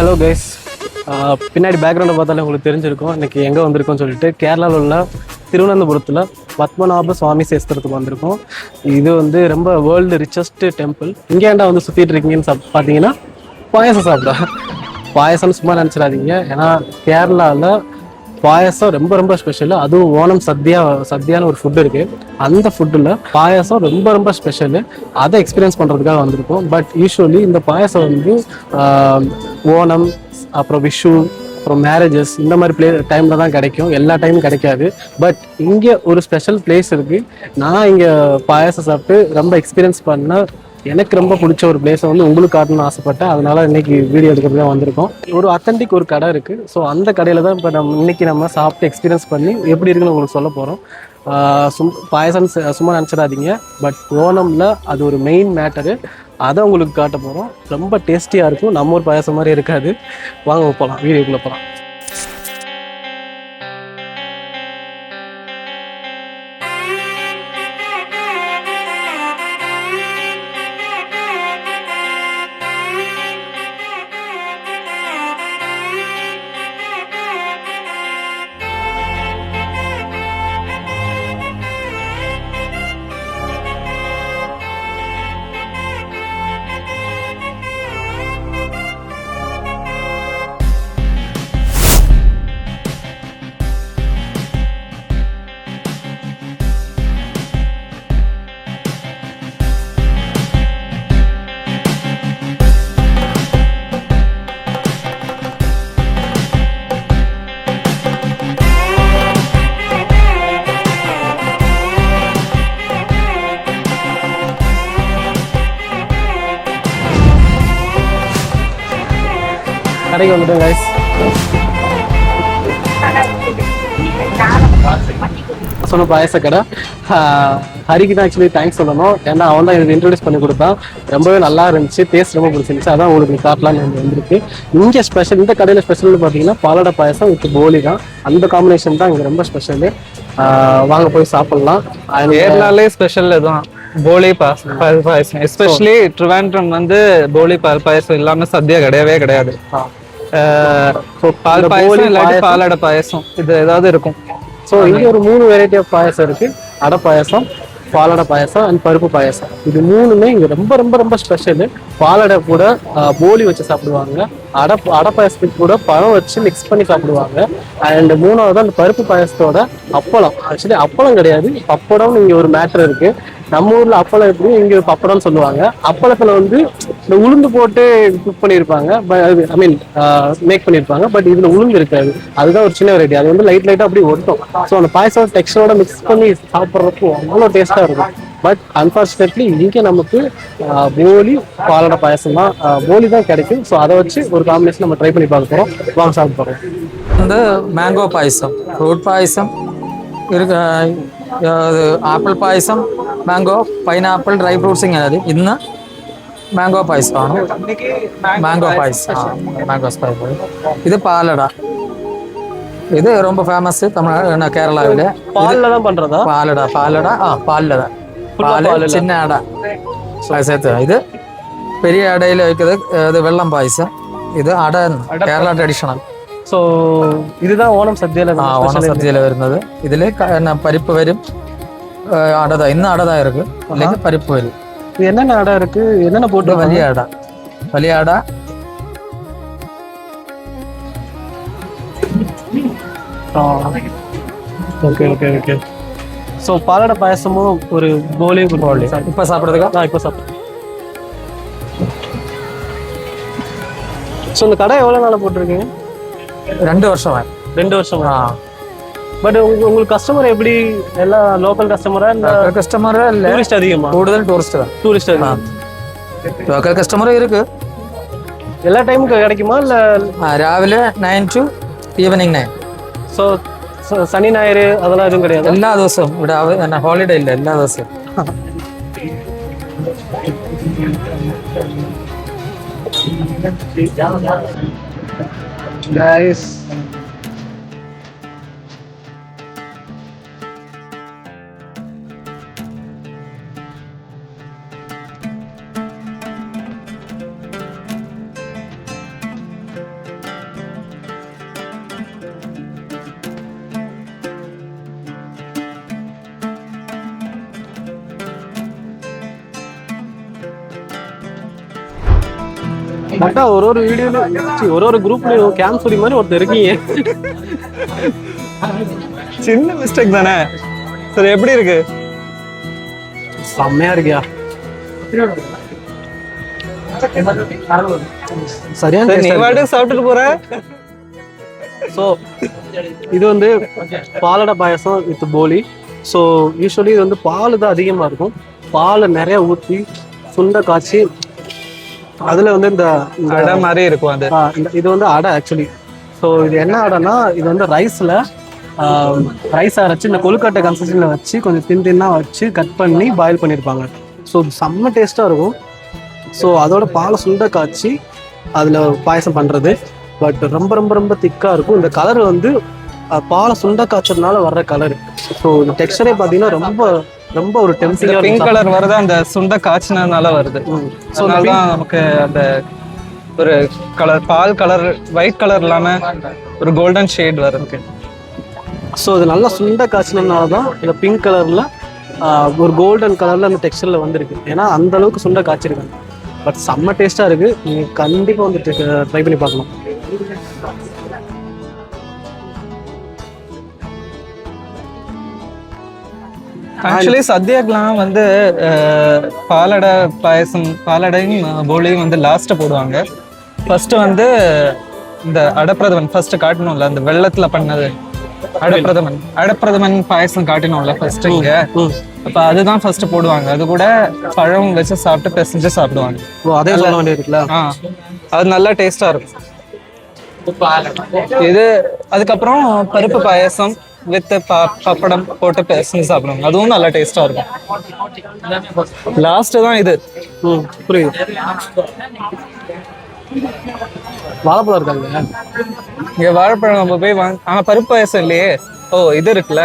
Hello guys, பின்னாடி பேக்ரவுண்டை பார்த்தாலே உங்களுக்கு தெரிஞ்சிருக்கும் இன்றைக்கி எங்கே வந்திருக்கோம்னு சொல்லிட்டு. கேரளாவில் உள்ள திருவனந்தபுரத்தில் பத்மநாப சுவாமி சேஸ்திரத்துக்கு வந்திருக்கோம். இது வந்து ரொம்ப வேர்ல்டு ரிச்சஸ்ட் டெம்பிள். இங்கே ஏன்டா வந்து சுற்றிட்டு இருக்கீங்கன்னு பார்த்தீங்கன்னா பாயசம் சாப்பிட்டா. பாயசம்னு சும்மா நினச்சிடாதீங்க, ஏன்னா கேரளாவில் பாயசம் ரொம்ப ரொம்ப ஸ்பெஷலு. அதுவும் ஓணம் சத்யான்னு ஒரு ஃபுட்டு இருக்குது. அந்த ஃபுட்டில் பாயசம் ரொம்ப ரொம்ப ஸ்பெஷலு. அதை எக்ஸ்பீரியன்ஸ் பண்ணுறதுக்காக வந்திருக்கோம். பட் யூஸ்வலி இந்த பாயசம் வந்து ஓணம், அப்புறம் விஷு, அப்புறம் மேரேஜஸ், இந்த மாதிரி டைமில் தான் கிடைக்கும். எல்லா டைமும் கிடைக்காது. பட் இங்கே ஒரு ஸ்பெஷல் பிளேஸ் இருக்குது. நான் இங்கே பாயசம் சாப்பிட்டு ரொம்ப எக்ஸ்பீரியன்ஸ் பண்ண, எனக்கு ரொம்ப பிடிச்ச ஒரு பிளேஸை வந்து உங்களுக்கு காட்டணும்னு ஆசைப்பட்டேன். அதனால இன்னைக்கு வீடியோ எடுக்கிறதுக்கு வந்திருக்கோம். ஒரு அத்தன்டிக் ஒரு கடை இருக்குது. ஸோ அந்த கடையில் தான் இப்போ நம்ம சாப்பிட்டு எக்ஸ்பீரியன்ஸ் பண்ணி எப்படி இருக்குன்னு உங்களுக்கு சொல்ல போகிறோம். பாயசம் சும்மா நினச்சிடாதீங்க. பட் ஓணமில் அது ஒரு மெயின் மேட்டரு. அதை உங்களுக்கு காட்ட போகிறோம். ரொம்ப டேஸ்டியாக இருக்கும். நம்ம ஒரு பாயசம் மாதிரி இருக்காது. வாங்க போகலாம், வீடியோக்குள்ளே போகலாம். கடைக்கு வந்துட்டோம் கைஸ். சொன்ன பாயச கடை. ஹரிக்கு தான் ஆக்சுவலி தேங்க்ஸ் சொல்லணும். ஏன்னா அவன் தான் எனக்கு இன்ட்ரடியூஸ் பண்ணி கொடுத்தான். ரொம்பவே நல்லா இருந்துச்சு, டேஸ்ட் ரொம்ப பிடிச்சிருந்துச்சு. அதான் உங்களுக்கு காட்டலான்னு வந்துருக்கு. இங்கே ஸ்பெஷல், இந்த கடையில் ஸ்பெஷல்னு பார்த்தீங்கன்னா பாலடை பாயசம் வித் போலி தான். அந்த காம்பினேஷன் தான் இங்கே ரொம்ப ஸ்பெஷலு. வாங்க போய் சாப்பிட்லாம். கேரளாலே ஸ்பெஷல் தான் போலி பாயசம். எஸ்பெஷலி ட்ரிவாண்ட்ரம் வந்து போலி பாயசம் இல்லாம சத்யா கிடையவே கிடையாது. பால் பாயசம் இல்லாட்டி பாலடை பாயசம், இது ஏதாவது இருக்கும். ஸோ இங்கே ஒரு 3 வெரைட்டி ஆஃப் பாயசம் இருக்குது. அடை பாயசம், பாலடை பாயசம் அண்ட் பருப்பு பாயசம். இது மூணுமே இங்கே ரொம்ப ரொம்ப ரொம்ப ஸ்பெஷலு. பாலடை கூட போலி வச்சு சாப்பிடுவாங்க. அடை பாயசத்துக்கு கூட பழம் வச்சு மிக்ஸ் பண்ணி சாப்பிடுவாங்க. அண்ட் மூணாவது அந்த பருப்பு பாயசத்தோட அப்பளம். ஆக்சுவலி அப்பளம் கிடையாது, பப்படம். இங்கே ஒரு மேட்ரு இருக்குது. நம்ம ஊரில் அப்பளம் எப்படி, இங்கே பப்படம்னு சொல்லுவாங்க. அப்பளத்தில் வந்து இந்த உளுந்து போட்டு குக் பண்ணியிருப்பாங்க, ஐ மீன் மேக் பண்ணியிருப்பாங்க. பட் இதில் உளுந்து இருக்காது. அதுதான் ஒரு சின்ன வெரைட்டி. அது வந்து லைட்டாக அப்படி ஒட்டும். ஸோ அந்த பாயசம் டெக்ஸ்டரோட மிக்ஸ் பண்ணி சாப்பிட்றப்போ அவ்வளோ டேஸ்ட்டாக இருக்கும். பட் அன்ஃபார்ச்சுனேட்லி இங்கே நமக்கு போலி பாலடை பாயசம் தான், போலி தான் கிடைக்கும். ஸோ அதை வச்சு ஒரு காம்பினேஷன் நம்ம ட்ரை பண்ணி பார்க்க போகிறோம். வாங்க சாப்பிட்டு போகிறோம். வந்து மேங்கோ பாயசம், ஃப்ரூட் பாயசம் இருக்கு, apple payasam, mango, pineapple, dry fruits ഇങ്ങനെ. ഇന്ന് മാംഗോ പായസമാണ്. Mango payasam, mango payasam. ഇത് പാലട. இது ரொம்ப ஃபேமஸ் தமிழ் கேரளாவில். பாலில் தான் பண்ணுறதா? பாலடா, பாலடா, பால் சின்ன அடை சேர்த்து. இது பெரிய அடையில் வைக்கிறது. இது வெள்ளம் பாயசம். இது அடை கேரளா ட்ரெடிஷனல். ஸோ இதுதான் ஓணம் சத்யாவில். ஓணம் சத்யாவில் வருന്നത്. இதில் பருப்பு வரும். அடை தான், இன்னும் அடை தான் இருக்கு. இல்லைங்க பருப்பு வரும். இது என்னென்ன அடை இருக்கு, என்னென்ன போட்டு? വലിയ அடை. Okay okay okay. ஸோ பாலடை பாயசமும் ஒரு போலி இப்போ சாப்பிட்றதுக்கா? இப்போ சாப்பிட்றேன். ஸோ இந்த கடை எவ்வளோ நாளாக போட்டிருக்கீங்க? 2 வருஷம். 2 வருஷமா? பட் உங்களுக்கு கஸ்டமர் எப்படி? எல்லாம் லோக்கல் கஸ்டமரா இல்லை? கஸ்டமரா இல்லை, டூரிஸ்ட் அதிகமா? கூடுதல் டூரிஸ்ட் தான். டூரிஸ்ட் அதிகம். லோக்கல் கஸ்டமரும் இருக்கு. எல்லா டைமுக்கும் கிடைக்குமா இல்லை? രാവിലെ 9 to ഈവനിങ് 9. ஸோ சனி ஞாயிறு அதெல்லாம் எதுவும் கிடையாது? എല്ലാ ദിവസവും ഇവിടെ ഹോളിഡേ ഇല്ല, എല്ലാ ദിവസവും. ഗൈസ്, மொத்தம் ஒரு வீடியோல ஒரு குரூப்லயும் கேம்சூரி மாதிரி ஒருத்தர் இருக்கீங்க. சின்ன மிஸ்டேக் தானே. சரி எப்படி இருக்கு? செம்மையா இருக்கியா? சரியா நீ வாட்டுக்கு சாப்பிட்டுட்டு போற. ஸோ இது வந்து பாலடை பாயசம் வித் போலி. ஸோ யூஸ்வலி இது வந்து பால் தான் அதிகமாக இருக்கும். பாலை நிறைய ஊற்றி சுண்டை காய்ச்சி அதில் வந்து இந்த அடை மாதிரி இருக்கும் அது. இது வந்து அடை ஆக்சுவலி. ஸோ இது என்ன அடைன்னா, இது வந்து ரைஸில் ரைஸ் அரைச்சி இந்த கொழுக்கட்டை கன்சிஸ்டன்சியில் வச்சு கொஞ்சம் தின்னாக வச்சு கட் பண்ணி பாயில் பண்ணியிருப்பாங்க. ஸோ செம்ம டேஸ்ட்டாக இருக்கும். ஸோ அதோட பாலை சுண்டை காய்ச்சி அதில் பாயசம் பண்ணுறது. பட் ரொம்ப ரொம்ப ரொம்ப திக்காக இருக்கும். இந்த கலர் வந்து பாலை சுண்டை காய்ச்சதுனால வர்ற கலர். ஸோ இந்த டெக்ஸ்டரே பார்த்தீங்கன்னா ரொம்ப ரொம்ப ஒரு டெம்ப்டிங்காக பிங்க் கலர் வருது, அந்த சுண்டை காய்ச்சினதுனால வருது. ஸோ அதனால்தான் நமக்கு அந்த ஒரு கலர் பால் கலர் ஒயிட் கலர் இல்லாம ஒரு கோல்டன் ஷேட் வருது. ஸோ இது நல்லா சுண்டை காய்ச்சினதுனால தான் இந்த பிங்க் கலர்ல ஒரு கோல்டன் கலர்ல அந்த டெக்ஸ்டர்ல வந்திருக்கு. ஏன்னா அந்த அளவுக்கு சுண்டை காய்ச்சிருக்காங்க. பட் செம்ம டேஸ்டா இருக்கு. நீங்க கண்டிப்பா வந்துட்டு ட்ரை பண்ணி பார்க்கலாம். ஆக்சுவலி சத்யாக்கெல்லாம் வந்து பாலடை பாயசம் பாலடையும் போலியும் வந்து லாஸ்ட்டை போடுவாங்க. ஃபர்ஸ்ட் வந்து இந்த அடப்பிரதமன் ஃபர்ஸ்ட் காட்டணும்ல, அந்த வெள்ளத்துல பண்ணது அடப்பிரதமன் பாயசம் காட்டணும்ல ஃபர்ஸ்ட் இங்க. அப்ப அதுதான் ஃபர்ஸ்ட் போடுவாங்க. அது கூட பழம் வச்சு சாப்பிட்டு பிசைஞ்சு சாப்பிடுவாங்க. அதே சொல்ல வேண்டியிருக்குல்ல. அது நல்லா டேஸ்டா இருக்கும். இது அதுக்கப்புறம் பருப்பு பாயசம் வித் பப்படம் போட்டு பிசைஞ்சு சாப்பிடுவாங்க. அதுவும் நல்லா டேஸ்டா இருக்கும். லாஸ்ட் தான் இது. புரியுது. வாழைப்பழம் இருக்காங்க இங்க. வாழைப்பழம் நம்ம போய் பருப்பு பாயசம் இல்லையே. ஓ இது இருக்குல்ல,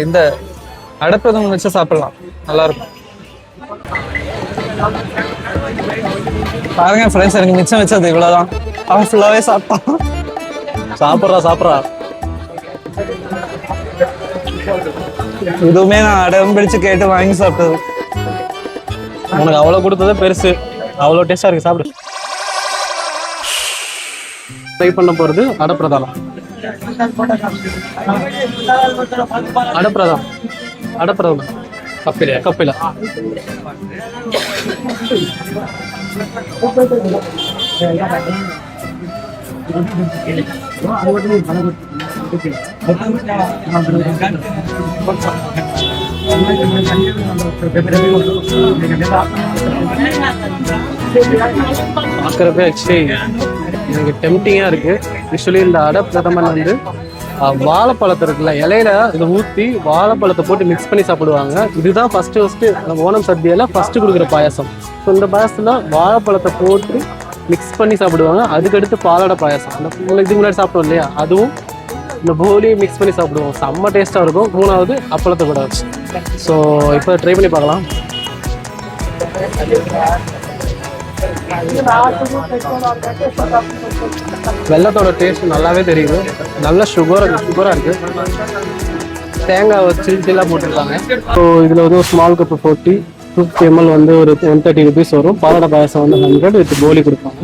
இந்த அடப்பிரதமன் வச்சு சாப்பிடலாம், நல்லா இருக்கும். பாருங்க ஃப்ரெண்ட்ஸ், எனக்கு மிச்சம் வச்சது இவ்வளவுதான். அவன் ஃபுல்லாவே சாப்பிட்டான். சாப்பிட்றா. இதுவுமே நான் அடம் பிடிச்சு கேட்டு வாங்கி சாப்பிட்டது. உனக்கு அவ்வளோ கொடுத்ததே பெருசு. அவ்வளோ டேஸ்டா இருக்கு, சாப்பிடு. ட்ரை பண்ண போறது அடப்பிரதானம். அடப்பிரதானம் கப்பில பார்க்குறப்ப ஆக்சுவலி எனக்கு டெம்டிங்காக இருக்குது. யூஸ்வலி இந்த அடப்பிரதமன் வந்து வாழைப்பழத்தை இருக்குல்ல, இலையில இதை ஊற்றி வாழைப்பழத்தை போட்டு மிக்ஸ் பண்ணி சாப்பிடுவாங்க. இதுதான் ஃபஸ்ட்டு ஓணம் சத்யாவில் ஃபஸ்ட்டு கொடுக்குற பாயசம். ஸோ இந்த பாயசத்தில் வாழைப்பழத்தை போட்டு மிக்ஸ் பண்ணி சாப்பிடுவாங்க. அதுக்கடுத்து பாலடை பாயசம், அந்த இதுக்கு முன்னாடி சாப்பிட்டோம் இல்லையா, அதுவும் இந்த போலி மிக்ஸ் பண்ணி சாப்பிடுவோம். செம்ம டேஸ்ட்டாக இருக்கும். மூணாவது அப்பளத்தை கூட வச்சு. ஸோ இப்போ ட்ரை பண்ணி பார்க்கலாம். வெள்ளத்தோட டேஸ்ட் நல்லாவே தெரியுது. நல்ல சுகராக இருக்கு. தேங்காய் வச்சு சில்லாக போட்டிருக்காங்க. ஸோ இதில் வந்து ஒரு ஸ்மால் கப்பு 50 ml வந்து ஒரு 130 rupees வரும். பாலடை பாயசம் வந்து 100 வித் போலி கொடுப்பாங்க.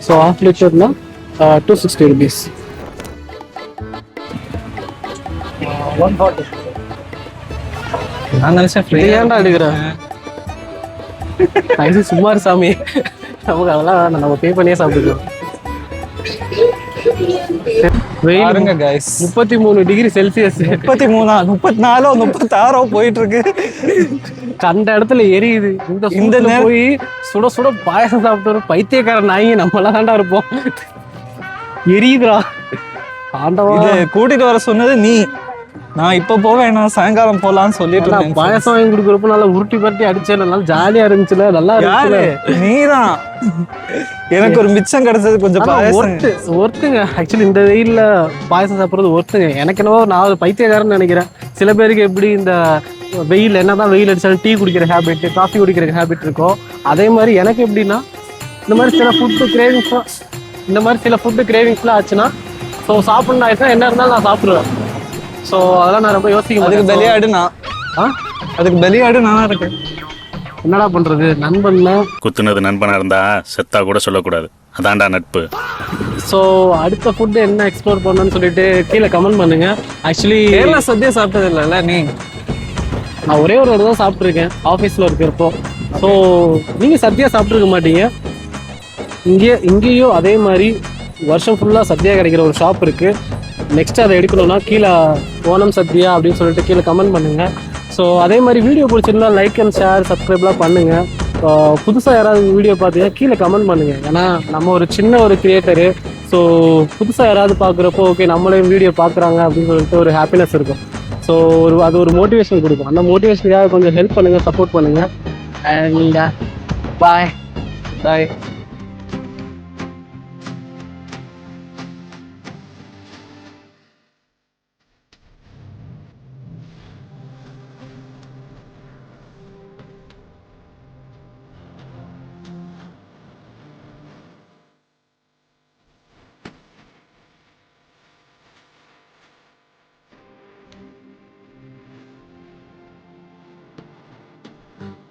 So 1/2 literனா 260 rupees. 140. நான் நினைச்சேன் ஏன்டா எடுக்கிறேன் சுமார் சாமி, நமக்கு அதெல்லாம் நம்ம பே பண்ணியே சாப்பிட்டுக்கலாம். பாருங்க கைஸ், 33 டிகிரி செல்சியஸ். 33 34 36 போயிட்டு இருக்கு. கண்ட இடத்துல எரியுது. இந்த போய் சுட சுட பாயசம் சாப்பிட்டு ஒரு பைத்தியக்கார நாயி நம்மளாம் தாண்டா இருப்போம். எரியுதுரா ஆண்டவா. இது கூட்டிட்டு வர சொன்னது நீ. நான் இப்ப போவேன், நான் சாயங்காலம் போலான்னு சொல்லிட்டு பாயசம் வாங்கி கொடுக்குறப்ப நல்லா உருட்டி பரட்டி அடிச்சேன். நல்லா ஜாலியா இருந்துச்சுல, நல்லா இருந்துச்சு. நீதான் எனக்கு ஒரு மிச்சம் கிடைச்சது. கொஞ்சம் ஒருத்துங்க ஆக்சுவலி இந்த வெயில்ல பாயசம் சாப்பிட்றது ஒருத்துங்க. எனக்கு என்னவோ நான் பைத்தியக்காரன்னு நினைக்கிறேன். சில பேருக்கு எப்படி இந்த வெயில் என்னதான் வெயில் அடிச்சாலும் டீ குடிக்கிற ஹேபிட், காஃபி குடிக்கிற ஹேபிட் இருக்கும். அதே மாதிரி எனக்கு எப்படின்னா இந்த மாதிரி சில ஃபுட்டு கிரேவிங்ஸ்லாம் ஆச்சுன்னா ஸோ சாப்பிட்ணும் ஆயிடுச்சுன்னா என்ன இருந்தாலும் நான் சாப்பிடுவேன். ஸோ அதெல்லாம் நான் ரொம்ப யோசிக்க. அதுக்கு பலியாடு நானா இருக்கேன். என்னடா பண்றது? நண்பன் குத்துனது நண்பனா இருந்தா செத்தா கூட சொல்லக்கூடாது. அதான்டா நட்பு. ஸோ அடுத்த ஃபுட்டு என்ன எக்ஸ்ப்ளோர் பண்ணணும்னு சொல்லிட்டு கீழே கமெண்ட் பண்ணுங்க. ஆக்சுவலி கேரளா சத்யா சாப்பிட்டது இல்லைல்ல நீ? நான் ஒரே ஒரு தான் சாப்பிட்ருக்கேன் ஆஃபீஸில் இருக்கிறப்போ. ஸோ நீங்கள் சத்யா சாப்பிட்ருக்க மாட்டீங்க. இங்கேயும் அதே மாதிரி வருஷம் ஃபுல்லாக சத்யா கிடைக்கிற ஒரு ஷாப் இருக்குது. நெக்ஸ்ட் அதை எடுக்கணும்னா கீழே ஓணம் சத்யா அப்படின்னு சொல்லிட்டு கீழே கமெண்ட் பண்ணுங்கள். ஸோ அதே மாதிரி வீடியோ பிடிச்சிருந்தா லைக் அண்ட் ஷேர் சப்ஸ்கிரைப்லாம் பண்ணுங்கள். புதுசாக யாராவது வீடியோ பார்த்தீங்கன்னா கீழே கமெண்ட் பண்ணுங்கள். ஏன்னா நம்ம ஒரு சின்ன ஒரு கிரியேட்டரு. ஸோ புதுசாக யாராவது பார்க்குறப்போ ஓகே நம்மளையும் வீடியோ பார்க்குறாங்க அப்படின்னு சொல்லிட்டு ஒரு ஹாப்பினஸ் இருக்கும். ஸோ அது ஒரு மோட்டிவேஷன் கொடுக்கும். அந்த மோட்டிவேஷனுக்காக கொஞ்சம் ஹெல்ப் பண்ணுங்கள், சப்போர்ட் பண்ணுங்கள். அண்ட் பாய்.